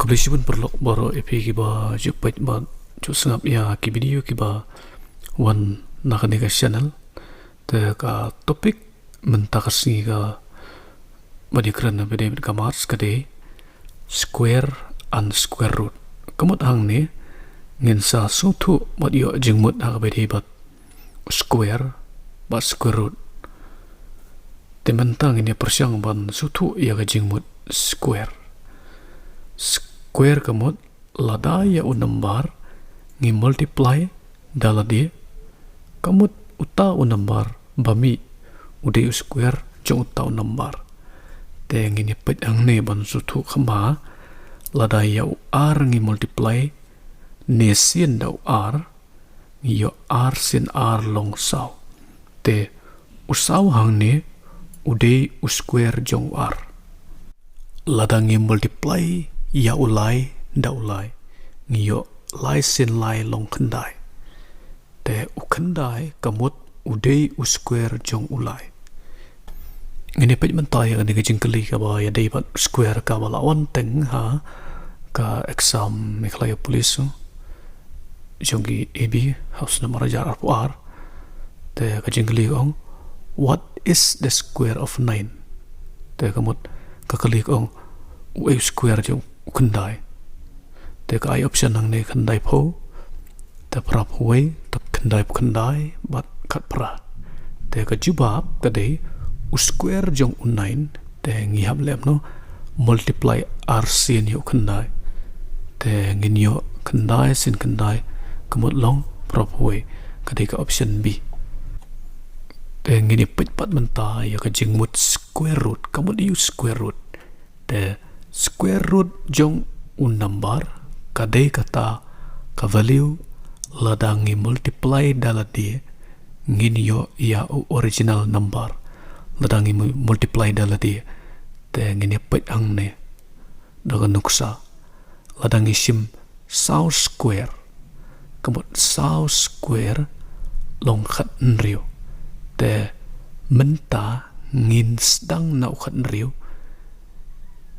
Kondisi pun perlu baru epi kiba jupait ba ju sengap ya ki video kiba wan nak ni ka channel te ka topik mentakasi ka badi kerana bede ka mars kade square and square root kamut hang ni ngin sa sutu mod yo jingmut ha bede bat square ba square root te mentang ini persiang ban sutu ya ka jingmut square kamut lada ya unambar ngi multiply dala dia kamut uta unambar bami ude square jong uta unambar te ngini pet ang ne ban sutu khama lada ya r ngi multiply ne sin da r ngi yo r sin r long saw te usaw hang ne ude square jong r lada ngi multiply ya ulai da ulai ngiyo lai sin lai long khandai te ukhandai kamut udei square jong ulai ngene pej mentai ani ka jingkali ka ba ya dei bat square ka bala on teng ha ka exam Meghalaya police jongi ab house number jar r te ka jingkali ong what is the square of 9 te kamut ka kali ong u square jong khandai te ka ai option hang ne khandai pho ta prap huai ta khandai bat khat pra te ka jubab ka dei square jong unain te ngi hab lem no multiply r sin yo khandai te ngin yo khandai sin khandai kamut long prap huai ka dei ka option b te ngini pet pat menta ya ka jingmut square root kamut use square root te square root jong number kadai kata ka value ladangi multiply dala dia ngin yo ya original number ladangi multiply dala dia te ngini pet ang ne daga nuksa ladangi sim saw square kamut saw square long khat nriu te menta ngin sedang nau khat nriu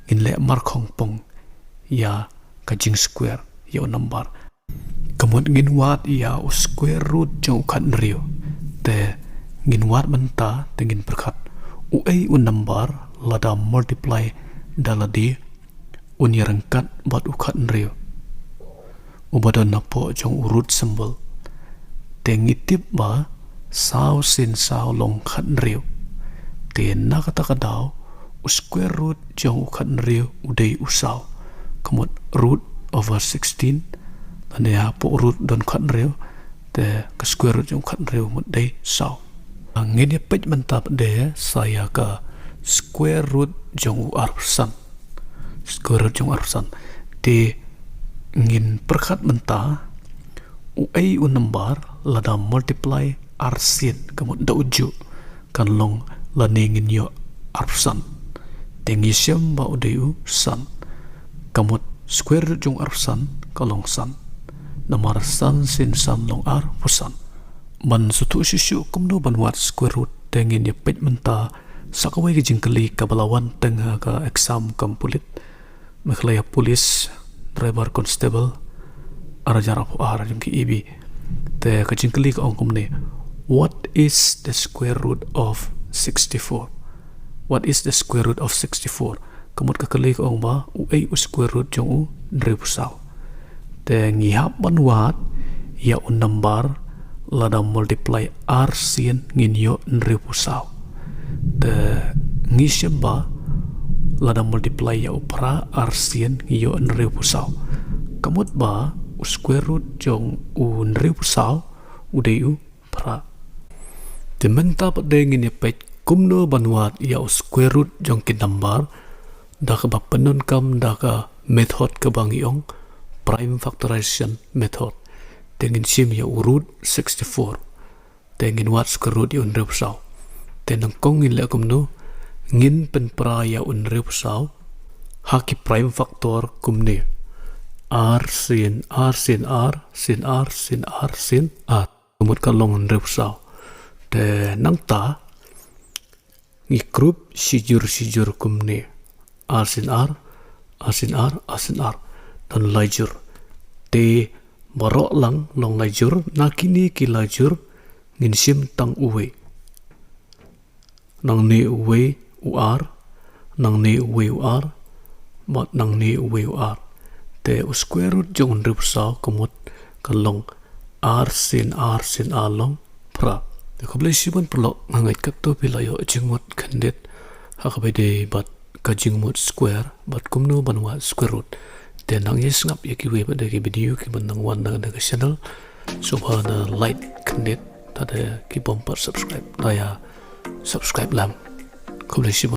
in le mar khong pong ya ka jing square ya number kamut ngin wat ya square root jong khat rio te ngin wat menta te ngin perkhat u ai number lada multiply dala di un yarangkat bat u khat rio u badan napo jong root symbol te ngitip ba saw sin saw long khat rio te nakata kadaw square root jong khat rio udei usaw kamut root over 16 dan ya po root don khat rio te ka square root jong khat rio mut dei saw ngin ya pej mentap de saya ka square root jong arsan square root jong arsan te ngin perkhat menta u ai number lada multiply arsin kamut da uju kan long la ngin yo arsan tengi siam ba udeu san kamut square root jong arsan kalong san namar san sin san long ar pusan man sutu shishu kumno banwat square root tengin ya pet menta sakawai ki jingkali kabalawan tengah ka exam kampulit Meghalaya police driver constable arajar apu ar jong ki ibi te ka jingkali ka ongkom ne what is the square root of 64 what is the square root of 64 kamut ka kali ko ba u ai square root jong u ndripusaw te ngihap banwat ya number lada multiply r sin ngin yo ndripusaw te ngisem ba lada multiply ya upra r sin yo ndripusaw kamut ba square root jong u ndripusaw udei u pra te menta pa de ngin pet kumno banwat ya square root jong ki number da ka bapenun kam da ka method ka bangiong prime factorization method tengin sim ya root 64 tengin wat square root ya unrep saw tenang kong ngin le kumno ngin pen pra ya unrep saw haki prime factor kumne r sin r sin r sin r sin r sin r kumut ka long unrep saw te nang ta ngi group sijur kumne r sin r r sin r r sin r dan lajur te barok lang long lajur nakini ki lajur ngin sim tang uwe nang ne uwe uar nang ne uwe uar mat nang ne uwe uar te square root jong rip sa komot kalong r sin a long pra de koble siban perlo ngai kat to pilayo jingmot khandet hakabede bat ka jingmot square bat kumno banwa square root te nang yes ngap ye ki we ba de ki video ki ban nang wan na de channel so ba na like khandet ta de ki bumper subscribe ta ya subscribe lam koble